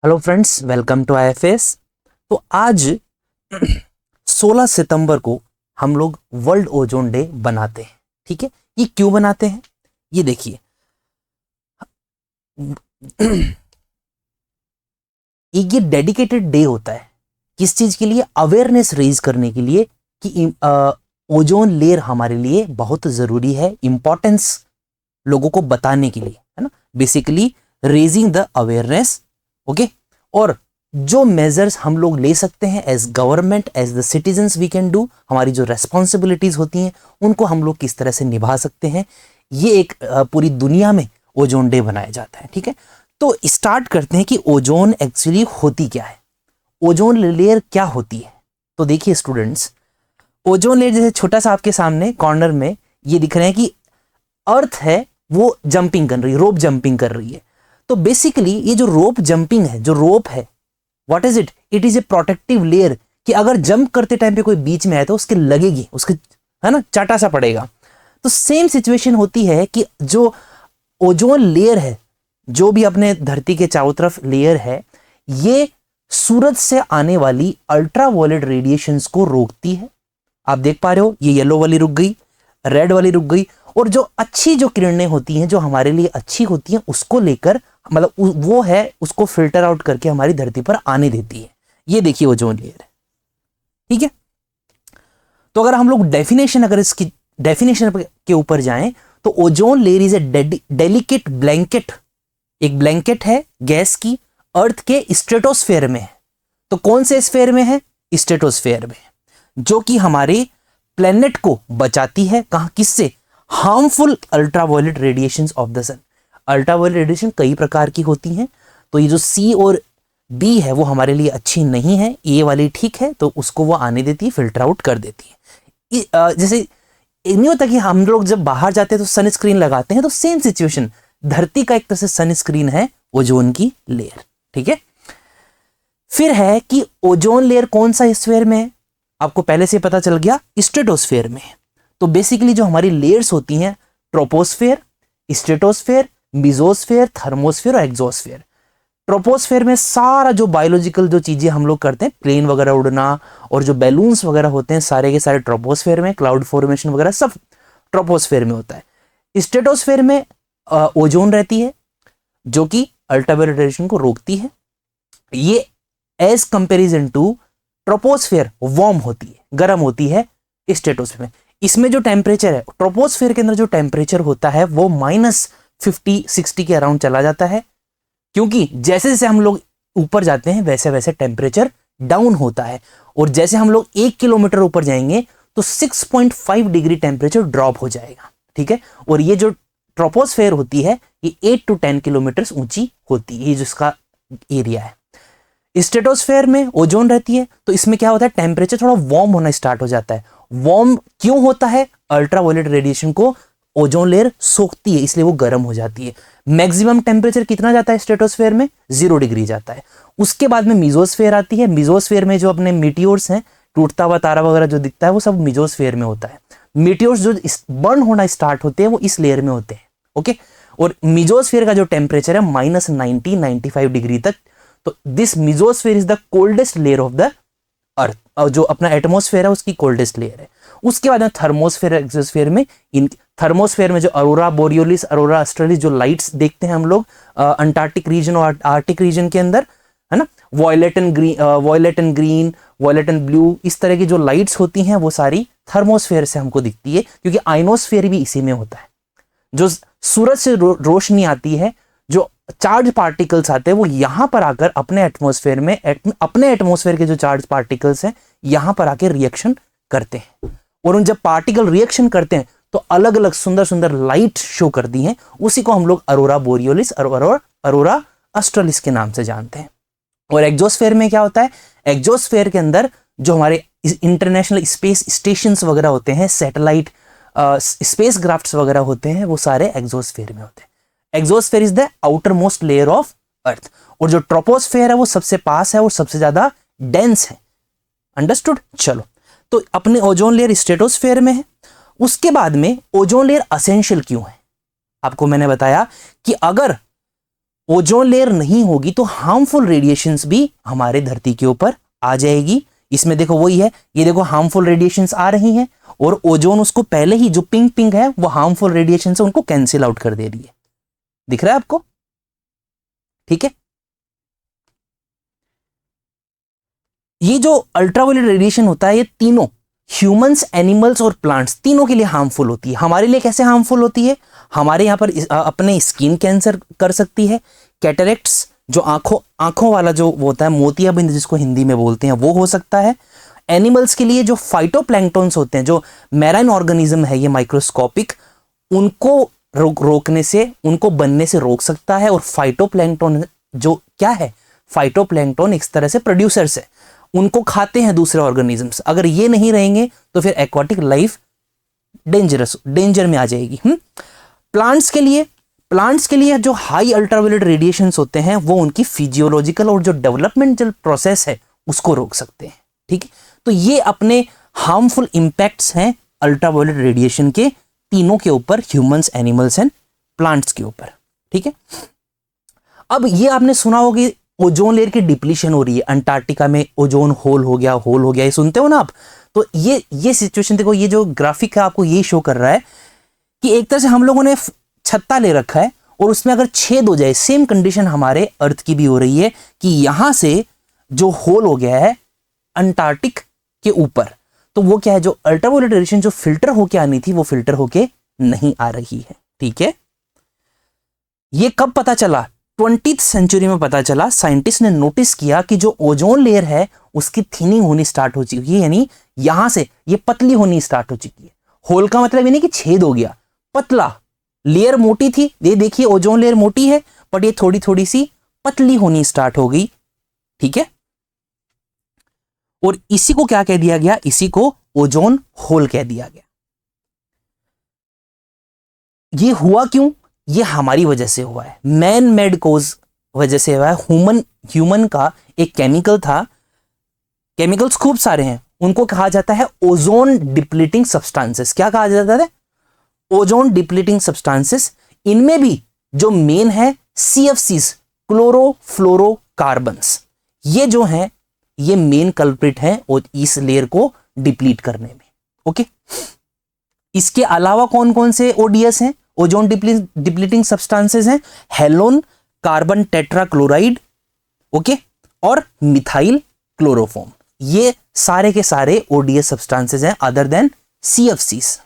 Hello friends, welcome to IFS. तो आज 16 सितंबर को हम लोग वर्ल्ड ओजोन डे बनाते हैं। ठीक है, ये क्यों बनाते हैं ये देखिए। एक ये डेडिकेटेड डे होता है किस चीज के लिए? अवेयरनेस रेज करने के लिए कि ओजोन लेयर हमारे लिए बहुत जरूरी है, इंपॉर्टेंस लोगों को बताने के लिए, है ना। Basically raising the awareness. Okay, और जो मेजर्स हम लोग ले सकते हैं as government, as the citizens we can do, हमारी जो रेस्पॉन्सिबिलिटीज होती हैं उनको हम लोग किस तरह से निभा सकते हैं, ये एक पूरी दुनिया में ओजोन डे बनाया जाता है। ठीक है, तो स्टार्ट करते हैं कि ओजोन एक्चुअली होती क्या है, ओजोन लेयर क्या होती है। तो देखिए स्टूडेंट्स, ओजोन लेयर जैसे छोटा सा आपके सामने कॉर्नर में ये दिख रहे हैं कि अर्थ है वो जंपिंग कर रही है, रोप जंपिंग कर रही है। तो बेसिकली ये जो रोप जंपिंग है, जो रोप है, what is it? It is a protective layer कि अगर जंप करते टाइम पे कोई बीच में आए तो उसके लगेगी, उसके, है ना, चाटा सा पड़ेगा। तो सेम सिचुएशन होती है कि जो ओजोन लेयर है, जो भी अपने धरती के चारों तरफ लेयर है, ये सूरज से आने वाली अल्ट्रावायलेट रेडिएशंस को रोकती है। आप देख पा रहे हो, ये येलो वाली रुक गई, रेड वाली रुक गई, और जो अच्छी जो किरणें होती हैं, जो हमारे लिए अच्छी होती हैं, उसको लेकर, मतलब वो है, उसको फिल्टर आउट करके हमारी धरती पर आने देती है। ये देखिए ओजोन लेयर है। ठीक है, तो अगर हम लोग अगर इसकी डेफिनेशन के ऊपर जाएं तो ozone layer is a delicate blanket, एक ब्लैंकेट है गैस की, अर्थ के स्ट्रेटोस्फेयर में है। तो कौन से स्फेयर में है? स्ट्रेटोस्फेयर में, जो कि हमारे प्लेनेट को बचाती है। कहां? किससे? Harmful ultraviolet radiations of the sun. Ultraviolet radiation कई प्रकार की होती हैं, तो ये जो सी और बी है वो हमारे लिए अच्छी नहीं है, ए वाली ठीक है, तो उसको वो आने देती है, फिल्टर आउट कर देती है। जैसे नहीं होता कि हम लोग जब बाहर जाते हैं तो सनस्क्रीन लगाते हैं, तो सेम सिचुएशन, धरती का एक तरह से सनस्क्रीन है ओजोन की लेयर। ठीक है, फिर है कि ओजोन लेयर कौन सा स्फीयर में है? आपको पहले से पता चल गया, स्ट्रेटोस्फेयर में है। तो बेसिकली जो हमारी लेयर्स होती हैं, ट्रोपोस्फेयर, स्ट्रेटोस्फेयर, मिजोस्फेयर, थर्मोस्फेयर और एक्सोस्फेयर। ट्रोपोस्फेयर में सारा जो बायोलॉजिकल जो चीजें हम लोग करते हैं, प्लेन वगैरह उड़ना और जो बैलून्स वगैरह होते हैं, सारे के सारे ट्रोपोस्फेयर में, क्लाउड फॉर्मेशन वगैरह सब ट्रोपोस्फेयर में होता है। स्ट्रेटोस्फेयर में ओजोन रहती है, जो कि अल्ट्रावायलेट रेडिएशन को रोकती है। ये as comparison to troposphere warm होती है, गर्म होती है स्ट्रेटोस्फेयर में। इसमें जो टेम्परेचर है, ट्रोपोस्फेयर के अंदर जो टेम्परेचर होता है वो -50-60 के अराउंड चला जाता है, क्योंकि जैसे जैसे हम लोग ऊपर जाते हैं वैसे वैसे टेम्परेचर डाउन होता है। और जैसे हम लोग 1 किलोमीटर ऊपर जाएंगे तो 6.5 डिग्री टेम्परेचर ड्रॉप हो जाएगा। ठीक है, और ये जो ट्रोपोस्फेयर होती है ये 8 to 10 किलोमीटर ऊंची होती है, ये जिसका एरिया है। स्ट्रेटोस्फेयर में ओजोन रहती है, तो इसमें क्या होता है, टेम्परेचर थोड़ा वार्म होना स्टार्ट हो जाता है। वार्म क्यों होता है? अल्ट्रावायलेट रेडिएशन को ओजोन लेयर सोखती है, इसलिए वो गर्म हो जाती है। मैक्सिमम टेम्परेचर कितना जाता है स्ट्रेटोस्फेयर में? 0 डिग्री जाता है। उसके बाद में मिजोस्फेयर आती है। मिजोस्फेयर में जो अपने मीटियोर्स हैं, टूटता हुआ तारा वगैरह जो दिखता है, वो सब मिजोस्फेयर में होता है। मीटियोर्स जो बर्न होना स्टार्ट होते हैं वो इस लेयर में होते हैं। ओके, और मिजोस्फेयर का जो टेम्परेचर है -90-95 डिग्री तक। तो this mesosphere is the coldest layer of the earth, और जो अपना एटमॉस्फेयर है उसकी कोल्डेस्ट लेयर है। उसके बाद में थर्मोस्फेयर, एक्सोस्फेयर में, इन थर्मोस्फेयर में जो अरोरा बोरियोलिस, अरोरा ऑस्ट्रेलिस जो लाइट्स देखते हैं हम लोग अंटार्कटिक रीजन और आर्टिक रीजन के अंदर, है ना, violet and green, violet and blue, इस तरह की जो लाइट्स होती हैं वो सारी थर्मोस्फेयर से हमको दिखती है, क्योंकि आइनोस्फेयर भी इसी में होता है। जो सूरज से रोशनी आती है, जो चार्ज पार्टिकल्स आते हैं, वो यहां पर आकर अपने एटमॉस्फेयर में, अपने एटमॉस्फेयर के जो चार्ज पार्टिकल्स हैं यहां पर आकर रिएक्शन करते हैं। और उन जब पार्टिकल रिएक्शन करते हैं तो अलग अलग सुंदर सुंदर लाइट शो करती हैं, उसी को हम लोग अरोरा बोरियोलिस और अरोरा ऑस्ट्रेलिस के नाम से जानते हैं। और एक्सोस्फेयर में क्या होता है? एक्सोस्फेयर के अंदर जो हमारे इंटरनेशनल स्पेस स्टेशंस वगैरह होते हैं, सैटेलाइट स्पेस क्राफ्ट्स वगैरह होते हैं, वो सारे एक्सोस्फेयर में होते हैं। Exosphere is the outer most layer of earth, और जो ट्रोपोस्फेयर है वो सबसे पास है और सबसे ज्यादा डेंस है। अंडरस्टूड? चलो, तो अपने ओजोन लेयर स्ट्रेटोस्फेयर में है। उसके बाद में ओजोन लेयर असेंशियल क्यों है? आपको मैंने बताया कि अगर ओजोन लेयर नहीं होगी तो हार्मफुल रेडिएशंस भी हमारे धरती के ऊपर आ जाएगी। इसमें देखो वही है, ये देखो हार्मफुल रेडिएशंस आ रही हैं और ओजोन उसको पहले ही जो पिंक पिंक है वो हार्मफुल रेडिएशन से उनको कैंसिल आउट कर दे रही है। दिख रहा है आपको? ठीक है। ये जो अल्ट्रावायलेट रेडिएशन होता है ये तीनों ह्यूमंस, एनिमल्स और प्लांट्स तीनों के लिए हार्मफुल होती है। हमारे लिए कैसे हार्मफुल होती है? हमारे यहाँ पर अपने स्किन कैंसर कर सकती है, कैटरेक्ट्स जो आंखों वाला जो होता है मोतियाबिंद जिसको हिंदी में बोलते हैं वो हो सकता है। एनिमल्स के लिए जो फाइटोप्लैंक्टन्स होते हैं, जो मैराइन ऑर्गेनिज्म है ये माइक्रोस्कोपिक, उनको रोकने से, उनको बनने से रोक सकता है। और फाइटोप्लैंक्टन जो क्या है, फाइटोप्लैंक्टन एक तरह से प्रोड्यूसर्स है, उनको खाते हैं दूसरे ऑर्गेनिजम्स। अगर ये नहीं रहेंगे तो फिर एक्वाटिक लाइफ डेंजर में आ जाएगी। प्लांट्स के लिए जो हाई अल्ट्रावायलेट रेडिएशंस होते हैं वो उनकी फिजियोलॉजिकल और जो डेवलपमेंटल प्रोसेस है उसको रोक सकते हैं। ठीक है, तो ये अपने हार्मफुल इंपैक्ट्स हैं अल्ट्रावायलेट रेडिएशन के तीनों के ऊपर, ह्यूमंस, एनिमल्स एंड प्लांट्स के ऊपर। ठीक है, अब ये आपने सुना होगा ओजोन लेयर की डिप्लीशन हो रही है, अंटार्कटिका में ओजोन होल हो गया, ये सुनते हो ना आप? तो ये सिचुएशन देखो, ये जो ग्राफिक है आपको ये शो कर रहा है कि एक तरह से हम लोगों ने छत्ता ले रखा है और उसमें अगर छेद हो जाए, सेम कंडीशन हमारे अर्थ की भी हो रही है कि यहां से जो होल हो गया है अंटार्कटिक के ऊपर, तो वो क्या है, जो अल्ट्रावायलेट रेडिएशन जो फिल्टर होके आनी थी वो फिल्टर होके नहीं आ रही है। ठीक है, ये कब पता चला? 20th सेंचुरी में पता चला। साइंटिस्ट ने नोटिस किया कि जो ओजोन लेयर है उसकी थिनिंग होनी स्टार्ट हो चुकी है, यानी यहां से ये पतली होनी स्टार्ट हो चुकी है। होल का मतलब ये नहीं कि छेद हो गया, पतला, लेयर मोटी थी, ये देखिए ओजोन लेयर मोटी है बट ये थोड़ी थोड़ी सी पतली होनी स्टार्ट हो गई। ठीक है, और इसी को क्या कह दिया गया? इसी को ओजोन होल कह दिया गया। ये हुआ क्यों? ये हमारी वजह से हुआ है, मैन मेड कोज वजह से हुआ है। ह्यूमन का एक केमिकल था, केमिकल्स खूब सारे हैं, उनको कहा जाता है ओजोन डिप्लीटिंग सब्सटेंसेस। क्या कहा जाता है? Ozone depleting substances. इनमें भी जो मेन है CFCs, क्लोरोफ्लोरोकार्बन्स, ये जो हैं ये मेन कल्प्रिट हैं और इस लेयर को डिप्लीट करने में। ओके, इसके अलावा कौन कौन से ODS हैं, ओजोन डिप्लीटिंग सब्सटेंसेस हैं? हेलोन कार्बन टेट्राक्लोराइड, ओके, और मिथाइल क्लोरोफॉर्म। ये सारे के सारे ODS सब्सटेंसेस हैं अदर देन CFCs।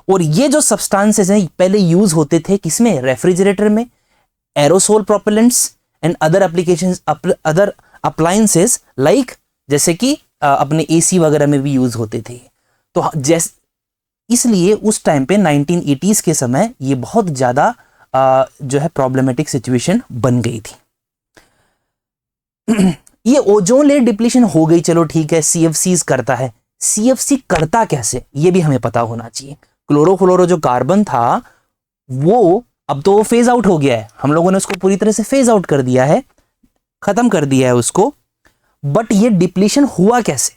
और ये जो सब्सटेंसेस हैं पहले यूज होते थे किसमें? रेफ्रिजरेटर में, aerosol propellants and other applications, other appliances like, जैसे कि अपने AC वगैरह में भी यूज होते थे। तो जैसे इसलिए उस टाइम पे 1980s के समय ये बहुत ज्यादा जो है प्रॉब्लमेटिक सिचुएशन बन गई थी। ये ओजोन लेयर डिप्लीशन हो गई, चलो ठीक है, CFCs करता है। CFC करता कैसे ये भी हमें पता होना चाहिए। क्लोरोफ्लोरो जो कार्बन था वो अब तो फेज आउट हो गया है, हम लोगों ने उसको पूरी तरह से फेज आउट कर दिया है, खत्म कर दिया है उसको। बट ये डिप्लीशन हुआ कैसे?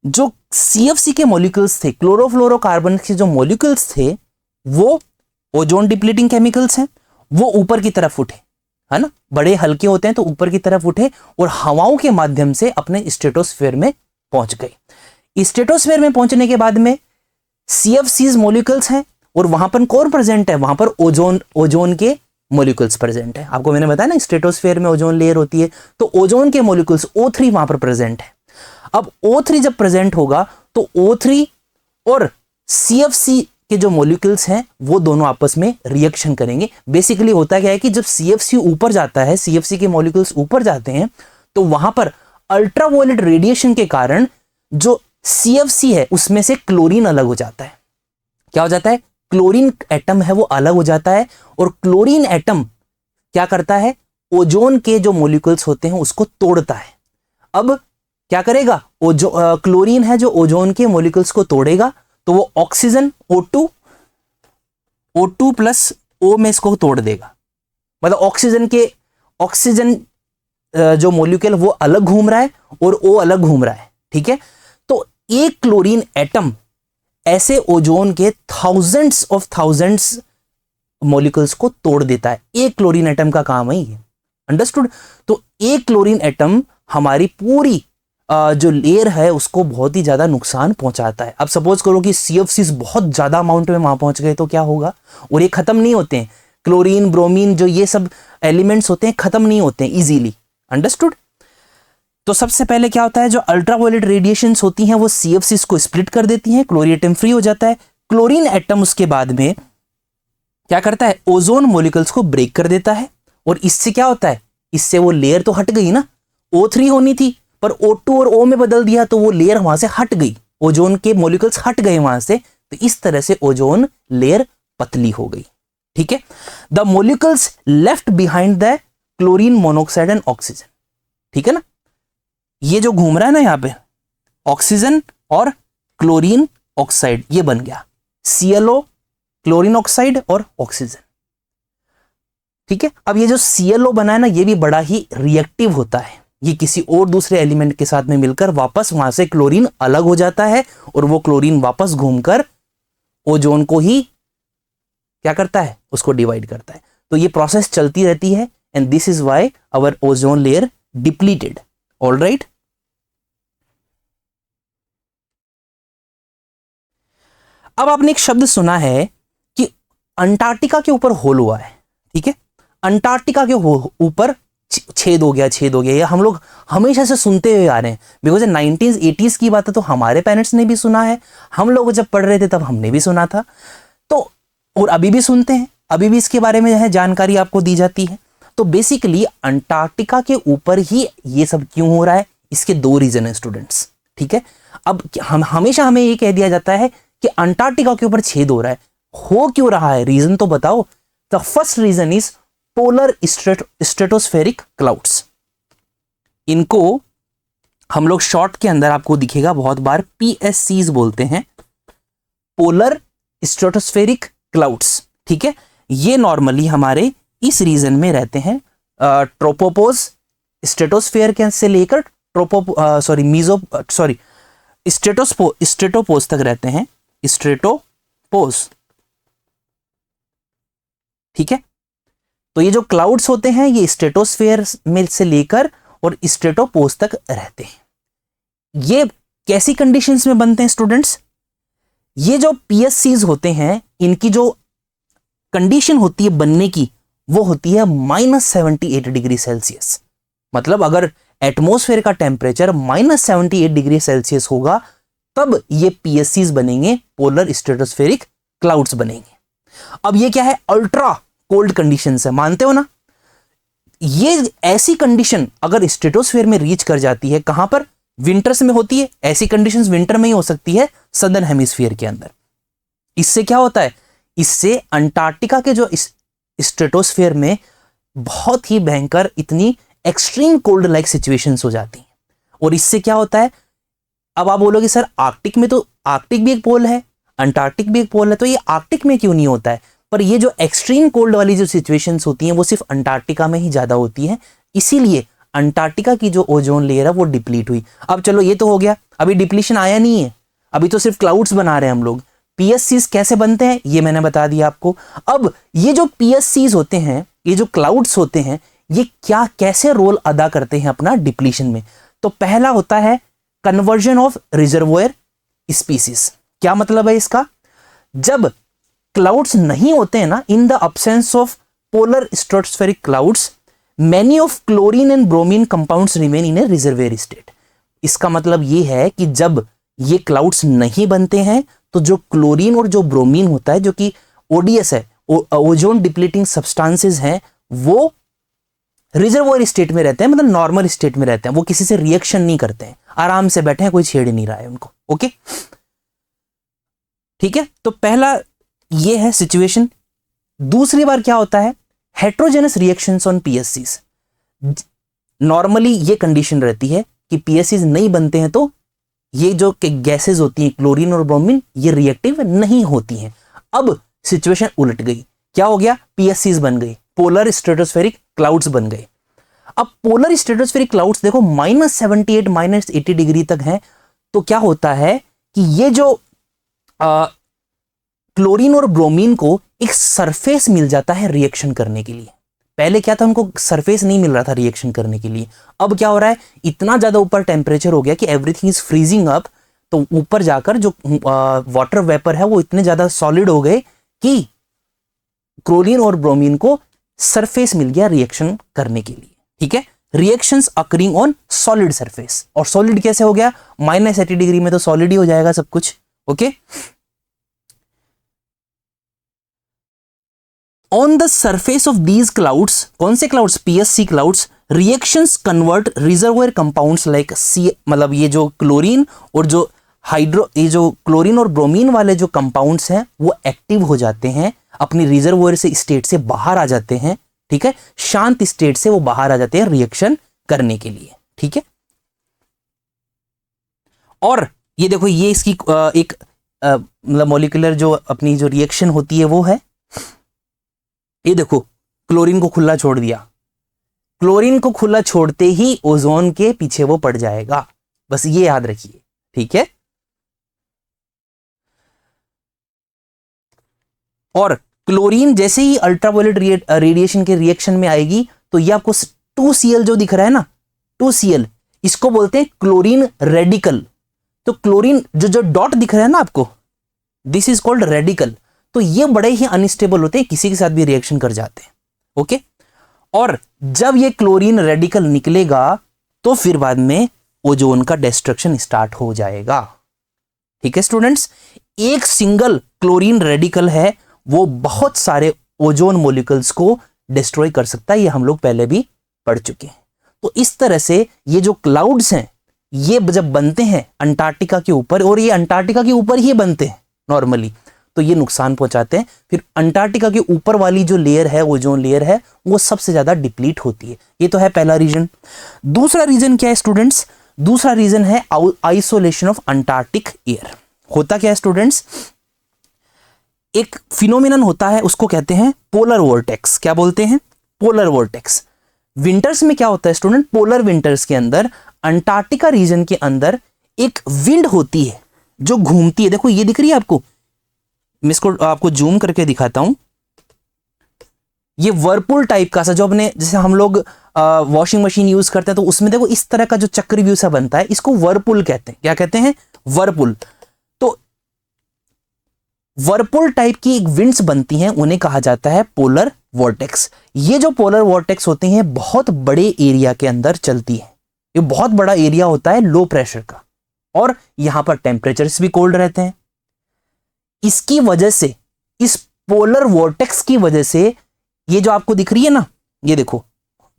जो CFC के मॉलिक्यूल्स थे, क्लोरोफ्लोरोकार्बन के जो मॉलिक्यूल्स थे, वो ओजोन डिप्लीटिंग केमिकल्स हैं, वो ऊपर की तरफ उठे, है ना, बड़े हल्के होते हैं तो ऊपर की तरफ उठे और हवाओं के माध्यम से अपने स्ट्रेटोस्फीयर में पहुंच गए। स्ट्रेटोस्फीयर में पहुंचने के बाद में CFCs मॉलिक्यूल्स हैं और वहां पर कौन प्रेजेंट है? वहां पर ओजोन के मॉलिक्यूल्स प्रेजेंट है। आपको मैंने बताया ना स्ट्रेटोस्फीयर में ओजोन लेयर होती है, तो ओजोन के मॉलिक्यूल्स O3 वहां पर प्रेजेंट है। अब O3 जब प्रेजेंट होगा तो O3 और CFC के जो मॉलिक्यूल्स हैं वो दोनों आपस में रिएक्शन करेंगे। बेसिकली होता क्या है कि जब CFC ऊपर जाता है, CFC के मॉलिक्यूल्स ऊपर जाते हैं, तो वहां पर अल्ट्रावायलेट रेडिएशन के कारण जो CFC है उसमें से क्लोरीन अलग हो जाता है। क्या हो जाता है? क्लोरीन एटम है वो अलग हो जाता है और क्लोरीन एटम क्या करता है? ओजोन के जो मॉलिक्यूल्स होते हैं उसको तोड़ता है। अब क्या करेगा? क्लोरीन है जो ओजोन के मॉलिक्यूल्स को तोड़ेगा, तो वो ऑक्सीजन O2 प्लस O में इसको तोड़ देगा। मतलब ऑक्सीजन जो मॉलिक्यूल वो अलग घूम रहा है और O अलग घूम रहा है। ठीक है, तो एक क्लोरीन एटम ऐसे ओजोन के थाउजेंड्स मॉलिक्यूल्स को तोड़ देता है। एक क्लोरीन एटम का काम है ये, अंडरस्टूड। तो एक क्लोरीन एटम हमारी पूरी जो लेयर है उसको बहुत ही ज्यादा नुकसान पहुंचाता है। अब सपोज करो कि CFCs बहुत ज्यादा अमाउंट में वहां पहुंच गए तो क्या होगा, और ये खत्म नहीं होते हैं, क्लोरीन ब्रोमीन जो ये सब एलिमेंट्स होते हैं खत्म नहीं होते हैं इजीली, अंडरस्टूड। तो सबसे पहले क्या होता है, जो अल्ट्रावायलेट रेडिएशंस होती हैं वो CFCs को स्प्लिट कर देती हैं, क्लोरीन एटम फ्री हो जाता है। क्लोरीन एटम उसके बाद में क्या करता है, ओजोन मॉलिक्यूल्स को ब्रेक कर देता है, और इससे क्या होता है, इससे वो लेयर तो हट गई ना, O3 होनी थी पर O2 और O में बदल दिया तो वो लेयर वहां से हट गई, ओजोन के मॉलिक्यूल्स हट गए वहां से, तो इस तरह से ओजोन लेयर पतली हो गई, ठीक है। The molecules left behind the chlorine monoxide and oxygen, ठीक है ना, ये जो घूम रहा है ना यहाँ पे ऑक्सीजन और क्लोरीन ऑक्साइड, ये बन गया ClO, क्लोरीन ऑक्साइड और ऑक्सीजन, ठीक है। अब ये जो ClO बना है ना, ये भी बड़ा ही रिएक्टिव होता है, ये किसी और दूसरे एलिमेंट के साथ में मिलकर वापस वहां से क्लोरीन अलग हो जाता है, और वो क्लोरीन वापस घूमकर ओजोन को ही क्या करता है, उसको डिवाइड करता है। तो ये प्रोसेस चलती रहती है, and this is why our ozone layer depleted, alright. अब आपने एक शब्द सुना है कि अंटार्कटिका के ऊपर होल हुआ है, ठीक है, अंटार्कटिका के ऊपर छेद हो गया, छेद हो गया, ये हम लोग हमेशा से सुनते हुए आ रहे हैं, बिकॉज 1980s की बात है, तो हमारे पेरेंट्स ने भी सुना है, हम लोग जब पढ़ रहे थे तब हमने भी सुना था, तो और अभी भी सुनते हैं, अभी भी इसके बारे में है जानकारी आपको दी जाती है। तो बेसिकली अंटार्कटिका के ऊपर ही ये सब क्यों हो रहा है, इसके दो रीजन है स्टूडेंट्स, ठीक है। अब हम हमेशा हमें ये कह दिया जाता है कि अंटार्कटिका के ऊपर छेद हो रहा है, हो क्यों रहा है, रीजन तो बताओ। The first reason is polar stratospheric clouds, इनको हम लोग शॉर्ट के अंदर आपको दिखेगा बहुत बार PSCs बोलते हैं, पोलर स्ट्रेटोस्फेरिक क्लाउड्स, ठीक है। ये नॉर्मली हमारे इस रीजन में रहते हैं, ट्रोपोपोज स्ट्रेटोस्फेयर के से लेकर स्ट्रेटोपोज तक रहते हैं, स्ट्रेटोपोज, ठीक है। तो ये जो क्लाउड्स होते हैं ये स्ट्रेटोस्फेयर में से लेकर और स्ट्रेटोपोज तक रहते हैं। ये कैसी कंडीशंस में बनते हैं स्टूडेंट्स, ये जो PSCs होते हैं इनकी जो कंडीशन होती है बनने की वो होती है -78 डिग्री सेल्सियस। मतलब अगर एटमॉस्फेयर का टेम्परेचर -78 डिग्री सेल्सियस होगा तब ये PSCs बनेंगे, पोलर स्ट्रेटोस्फेरिक क्लाउड्स बनेंगे। अब ये क्या है, अल्ट्रा कोल्ड कंडीशंस है, मानते हो ना। ये ऐसी कंडीशन अगर स्ट्रेटोस्फेयर में रीच कर जाती है, कहां पर, विंटर्स में होती है, ऐसी कंडीशंस विंटर में ही हो सकती है सदर्न हेमिस्फीयर के अंदर। इससे क्या होता है, इससे अंटार्कटिका के जो स्ट्रेटोस्फेयर में बहुत ही भयंकर इतनी एक्सट्रीम कोल्ड लाइक सिचुएशंस हो जाती हैं। और इससे क्या होता है, अब आप बोलोगे सर आर्कटिक में तो, आर्कटिक भी एक पोल है, अंटार्कटिक भी एक पोल है, तो ये आर्कटिक में क्यों नहीं होता है। पर ये जो एक्सट्रीम कोल्ड वाली जो सिचुएशंस होती हैं वो सिर्फ अंटार्कटिका में ही ज्यादा होती हैं, इसीलिए अंटार्कटिका की जो ओजोन लेयर है वो डिप्लीट हुई। अब चलो ये तो हो गया, अभी डिप्लीशन आया नहीं है, अभी तो सिर्फ क्लाउड्स बना रहे हैं हम लोग। PSCs कैसे बनते हैं ये मैंने बता दिया आपको। अब ये जो PSCs होते हैं, ये जो क्लाउड्स होते हैं, ये क्या कैसे रोल अदा करते हैं अपना डिप्लीशन में। तो पहला होता है कन्वर्जन ऑफ रिजर्वोयर स्पीसीज। क्या मतलब है इसका, जब क्लाउड्स नहीं होते हैं ना, in the absence of polar stratospheric clouds many of chlorine and bromine compounds remain in A reservoir state. इसका मतलब ये है कि जब ये क्लाउड्स नहीं बनते हैं तो जो क्लोरीन और जो ब्रोमीन होता है, जो कि ODS है, ओजोन डिप्लीटिंग सब्सटेंसेस हैं, वो रिजर्वोयर स्टेट में रहते हैं, मतलब नॉर्मल स्टेट में रहते हैं, वो किसी से रिएक्शन नहीं करते हैं, आराम से बैठे हैं, कोई छेड़ नहीं रहा है उनको। ओके, ठीक है। तो पहला ये है सिचुएशन। दूसरी बार क्या होता है, heterogeneous reactions on PSCs। Normally ये कंडीशन रहती है कि PSCs नहीं बनते हैं तो ये जो गैसेस होती हैं क्लोरीन और ब्रोमीन, ये रिएक्टिव नहीं होती हैं। अब सिचुएशन उलट गई, क्या हो गया, PSCs बन गई, पोलर स्ट्रेटोस्फेरिक क्लाउड्स बन गए। अब पोलर स्ट्रेटोस्फेरिक क्लाउड्स देखो -78 -80 डिग्री तक हैं, तो क्या होता है कि ये जो क्लोरीन और ब्रोमीन को एक सरफेस मिल जाता है रिएक्शन करने के लिए। पहले क्या था, उनको सरफेस नहीं मिल रहा था रिएक्शन करने के लिए। अब क्या हो रहा है, इतना ज्यादा ऊपर टेम्परेचर हो गया कि एवरीथिंग इज फ्रीजिंग अप, तो ऊपर जाकर जो वाटर वेपर है वो इतने ज्यादा सॉलिड हो गए कि क्लोरीन और ब्रोमीन को सरफेस मिल गया रिएक्शन करने के लिए। ठीक है, reactions occurring on solid surface. और सॉलिड कैसे हो गया, -80 डिग्री में तो सॉलिड ही हो जाएगा सब कुछ। Okay, on the surface of these clouds, कौन से clouds, PSC clouds, reactions convert reservoir compounds like C, मतलब ये जो क्लोरीन और जो ये जो क्लोरीन और ब्रोमीन वाले जो कंपाउंड्स हैं वो एक्टिव हो जाते हैं, अपनी रिजर्वोयर से स्टेट से बाहर आ जाते हैं। ठीक है, शांत स्टेट से वो बाहर आ जाते हैं रिएक्शन करने के लिए। ठीक है, और ये देखो, ये इसकी एक मतलब मॉलिक्यूलर जो अपनी जो रिएक्शन होती है वो है, ये देखो क्लोरीन को खुला छोड़ दिया, क्लोरीन को खुला छोड़ते ही ओजोन के पीछे वो पड़ जाएगा, बस ये याद रखिए। ठीक है, और क्लोरीन जैसे ही अल्ट्रावायलेट रेडिएशन के रिएक्शन में आएगी तो ये आपको 2Cl जो दिख रहा है ना, 2Cl, इसको बोलते हैं क्लोरीन रेडिकल। तो क्लोरीन जो डॉट दिख रहा है ना आपको, दिस इज कॉल्ड रेडिकल। तो ये बड़े ही अनस्टेबल होते हैं, किसी के साथ भी रिएक्शन कर जाते हैं। ओके, और जब ये क्लोरीन रेडिकल निकलेगा तो फिर बाद में ओजोन का डिस्ट्रक्शन स्टार्ट हो जाएगा। ठीक है स्टूडेंट्स, एक सिंगल क्लोरीन रेडिकल है वो बहुत सारे ओजोन मॉलिक्यूल्स को डिस्ट्रॉय कर सकता है, ये हम लोग पहले भी पढ़ चुके हैं। तो इस तरह से ये जो क्लाउड्स हैं ये जब बनते हैं अंटार्कटिका के ऊपर, और ये अंटार्कटिका के ऊपर ही बनते हैं नॉर्मली, तो ये नुकसान पहुंचाते हैं। फिर अंटार्कटिका के ऊपर वाली जो लेयर है, ओजोन लेयर है, वो सबसे ज्यादा डिप्लीट होती है। ये तो है पहला रीजन। दूसरा रीजन क्या है स्टूडेंट्स, दूसरा रीजन है आइसोलेशन ऑफ अंटार्कटिक एयर। होता क्या है स्टूडेंट्स, एक फिनोमिनन होता है, उसको कहते हैं पोलर वोर्टेक्स। क्या बोलते हैं, पोलर वोर्टेक्स। विंटर्स में क्या होता है स्टूडेंट, पोलर विंटर्स के अंदर अंटार्कटिका रीजन के अंदर एक विंड होती है जो घूमती है। देखो ये दिख रही है आपको, मैं इसको आपको जूम करके दिखाता हूं। ये वर्लपूल टाइप का सा, जो अपने जैसे हम लोग वॉशिंग मशीन यूज करते हैं तो उसमें देखो इस तरह का जो चक्रव्यूह सा बनता है, इसको वर्लपूल कहते हैं। क्या कहते हैं, वर्लपूल। तो वर्लपूल टाइप की एक विंड्स बनती हैं, उन्हें कहा जाता है पोलर वॉर्टेक्स। ये जो पोलर वॉर्टेक्स होते हैं बहुत बड़े एरिया के अंदर चलती है। ये बहुत बड़ा एरिया होता है लो प्रेशर का, और यहां पर टेम्परेचर्स भी कोल्ड रहते हैं। इसकी वजह से, इस पोलर वॉर्टेक्स की वजह से, ये जो आपको दिख रही है ना, ये देखो,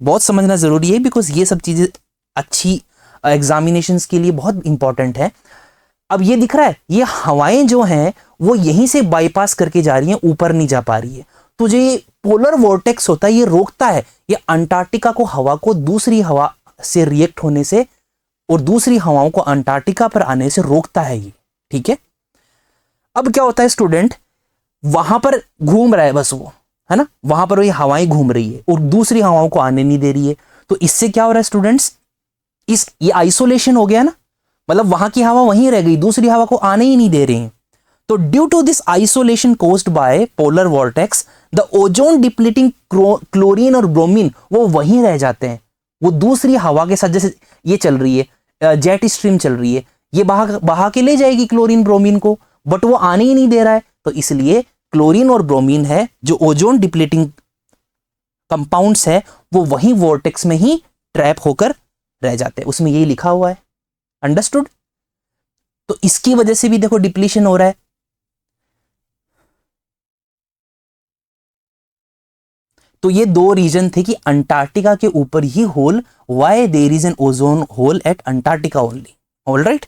बहुत समझना जरूरी है बिकॉज ये सब चीजें अच्छी एग्जामिनेशंस के लिए बहुत इंपॉर्टेंट है। अब ये दिख रहा है, ये हवाएं जो हैं वो यहीं से बाईपास करके जा रही हैं, ऊपर नहीं जा पा रही है। तो जो ये पोलर वॉर्टेक्स होता है ये रोकता है, ये अंटार्कटिका को, हवा को दूसरी हवा से रिएक्ट होने से और दूसरी हवाओं को अंटार्कटिका पर आने से रोकता है ये। ठीक है, अब क्या होता है स्टूडेंट, वहां पर घूम रहा है बस वो, है ना, वहां पर ये हवाएं घूम रही है और दूसरी हवाओं को आने नहीं दे रही है। तो इससे क्या हो रहा है स्टूडेंट्स, ये आइसोलेशन हो गया ना, मतलब वहां की हवा वहीं रह गई, दूसरी हवा को आने ही नहीं दे रही है। तो due to this isolation caused by polar vortex, the ozone depleting chlorine और ब्रोमीन वो वहीं रह जाते हैं। वो दूसरी हवा के साथ, जैसे ये चल रही है, जेट स्ट्रीम चल रही है, ये बहा के ले जाएगी क्लोरीन ब्रोमीन को, बट वो आने ही नहीं दे रहा है। तो इसलिए क्लोरीन और ब्रोमीन है जो ओजोन डिप्लीटिंग कंपाउंड्स है, वो वहीं वॉर्टेक्स में ही ट्रैप होकर रह जाते हैं। उसमें यही लिखा हुआ है, अंडरस्टूड। तो इसकी वजह से भी देखो डिप्लीशन हो रहा है। तो ये दो रीजन थे कि अंटार्कटिका के ऊपर ही hole, why there is an ozone hole at Antarctica only. Alright,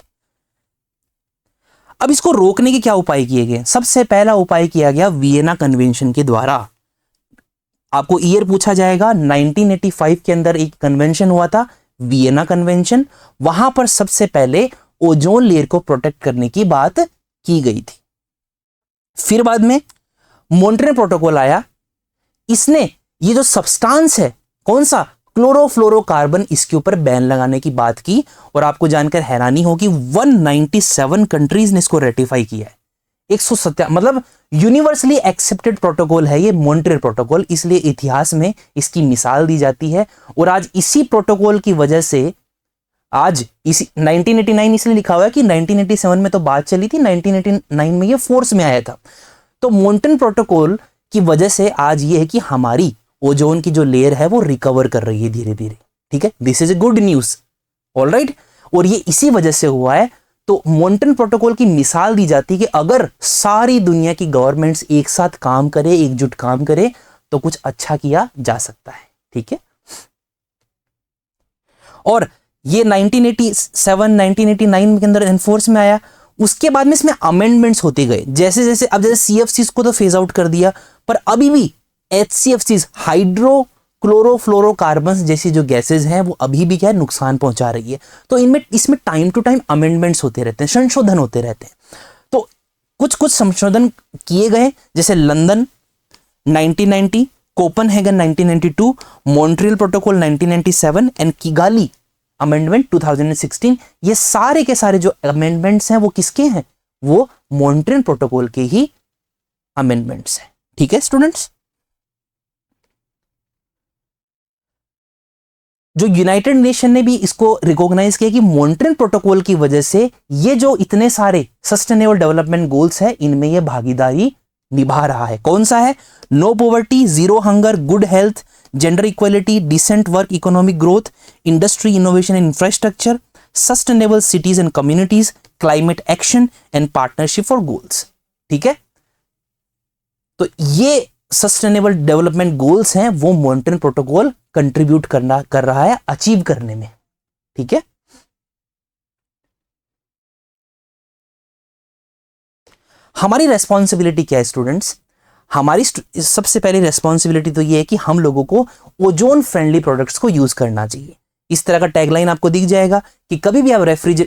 अब इसको रोकने के क्या उपाय किए गए, सबसे पहला उपाय किया गया वियना कन्वेंशन के द्वारा। आपको ईयर पूछा जाएगा, 1985 के अंदर एक कन्वेंशन हुआ था, वियना कन्वेंशन। वहां पर सबसे पहले ओजोन लेयर को प्रोटेक्ट करने की बात की गई थी। फिर बाद में मॉन्ट्रियल प्रोटोकॉल आया, इसने ये जो सब्सटेंस है, कौन सा, क्लोरोफ्लोरोकार्बन, इसके ऊपर बैन लगाने की बात की। और आपको जानकर हैरानी होगी 197 कंट्रीज ने इसको रेटिफाई किया है। 170 मतलब यूनिवर्सली एक्सेप्टेड प्रोटोकॉल है ये मॉन्ट्रियल प्रोटोकॉल, इसलिए इतिहास में इसकी मिसाल दी जाती है। और आज इसी प्रोटोकॉल की वजह से आज इसी 1989 इसलिए लिखा हुआ है कि 1987 में तो बात चली थी, 1989 में ये फोर्स में आया था। तो मॉन्ट्रियल प्रोटोकॉल की वजह से आज ये है कि हमारी ओजोन की जो लेयर है वो रिकवर कर रही है धीरे धीरे, ठीक है। This is a good news, alright. और ये इसी वजह से हुआ है। तो मॉन्ट्रियल प्रोटोकॉल की मिसाल दी जाती है कि अगर सारी दुनिया की गवर्नमेंट्स एक साथ काम करे, एकजुट काम करे, तो कुछ अच्छा किया जा सकता है, ठीक है। और ये 1987 1989 के अंदर एनफोर्स में आया। उसके बाद में इसमें अमेंडमेंट्स होते गए, जैसे जैसे अब जैसे सीएफसीज को तो फेज आउट कर दिया, पर अभी भी एचसीएफसीज हाइड्रो क्लोरोफ्लोरोकार्बन्स जैसी जो गैसेज हैं वो अभी भी क्या है, नुकसान पहुंचा रही है। तो इसमें टाइम टू टाइम अमेंडमेंट्स होते रहते हैं, संशोधन होते रहते हैं। तो कुछ कुछ संशोधन किए गए, जैसे London 1990, Copenhagen 1992, Montreal protocol 1997 and Kigali amendment 2016। ये सारे के सारे जो अमेंडमेंट्स हैं वो किसके हैं, वो मॉन्ट्रियल प्रोटोकॉल के ही अमेंडमेंट्स हैं, ठीक है स्टूडेंट्स। जो यूनाइटेड नेशन ने भी इसको रिकॉग्नाइज किया कि मॉन्ट्रियल प्रोटोकॉल की वजह से ये जो इतने सारे सस्टेनेबल डेवलपमेंट गोल्स है इनमें ये भागीदारी निभा रहा है। कौन सा है, no poverty, zero hunger, good health, gender equality, decent work, economic growth, industry, innovation and infrastructure, sustainable cities and communities, climate action and partnership for goals, ठीक है। तो ये सस्टेनेबल डेवलपमेंट गोल्स हैं वो मॉन्ट्रियल प्रोटोकॉल कंट्रीब्यूट कर रहा है achieve करने में, ठीक है। हमारी रेस्पॉन्सिबिलिटी क्या है स्टूडेंट्स, हमारी सबसे पहली रेस्पॉन्सिबिलिटी तो ये है कि हम लोगों को ओजोन फ्रेंडली प्रोडक्ट्स को यूज करना चाहिए। इस तरह का टैगलाइन आपको दिख जाएगा कि कभी भी आप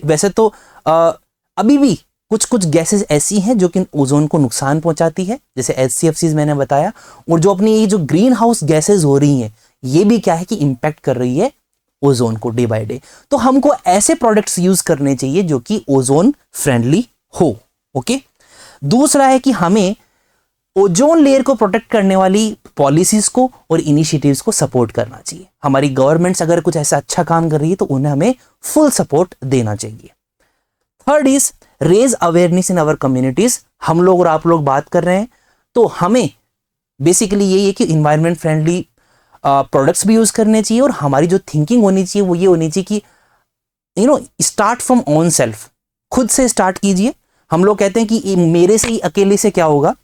वैसे तो अभी भी कुछ कुछ गैसेस ऐसी हैं जो कि ओजोन को नुकसान पहुंचाती है, जैसे एचसीएफसीज मैंने बताया। और जो अपनी ये जो ग्रीन हाउस गैसेज हो रही हैं ये भी क्या है कि इंपैक्ट कर रही है ओजोन को डे बाय डे। तो हमको ऐसे प्रोडक्ट्स यूज करने चाहिए जो कि ओजोन फ्रेंडली हो, ओके। दूसरा है कि हमें ओजोन लेयर को प्रोटेक्ट करने वाली पॉलिसीज को और इनिशिएटिव्स को सपोर्ट करना चाहिए। हमारी गवर्नमेंट्स अगर कुछ ऐसा अच्छा काम कर रही है तो उन्हें हमें फुल सपोर्ट देना चाहिए। Third is raise awareness in our communities. हम लोग और आप लोग बात कर रहे हैं तो हमें बेसिकली यही है कि इन्वायरमेंट फ्रेंडली प्रोडक्ट्स भी यूज करने चाहिए। और हमारी जो थिंकिंग होनी चाहिए वो ये होनी चाहिए कि स्टार्ट फ्रॉम ओन सेल्फ, खुद से स्टार्ट कीजिए। हम लोग कहते हैं कि मेरे से ही अकेले से क्या होगा,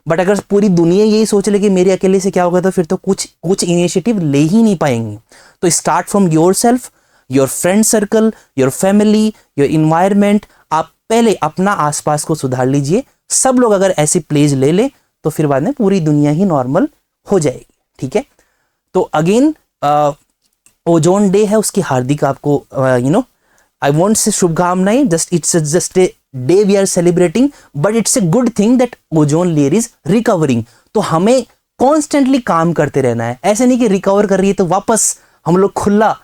बट अगर पूरी दुनिया यही सोच ले कि मेरे अकेले से क्या होगा तो फिर तो कुछ इनिशिएटिव ले ही नहीं पाएंगे। तो start from your self, your friend circle, your family, your environment. आप पहले अपना आसपास को सुधार लीजिए। सब लोग अगर ऐसी प्लेज ले ले तो फिर बाद में पूरी दुनिया ही नॉर्मल हो जाएगी, ठीक है। तो अगेन ओजोन डे है, उसकी हार्दिक आपको आई वॉन्ट से शुभकामनाएं। It's just a day we are celebrating, but it's a good thing that ozone layer is recovering. तो हमें कॉन्स्टेंटली काम करते रहना है, ऐसे नहीं कि रिकवर कर रही है तो वापस हम लोग खुला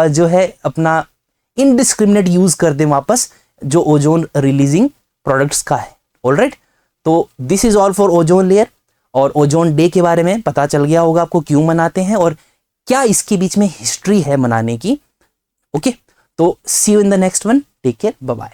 जो है अपना इनडिस्क्रिमिनेट यूज कर दें वापस जो ओजोन रिलीजिंग प्रोडक्ट्स का है, ऑलराइट। तो this is all for ozone layer. और ओजोन डे के बारे में पता चल गया होगा आपको क्यों मनाते हैं और क्या इसके बीच में हिस्ट्री है मनाने की, ओके। तो see you in the next one, take care, bye bye.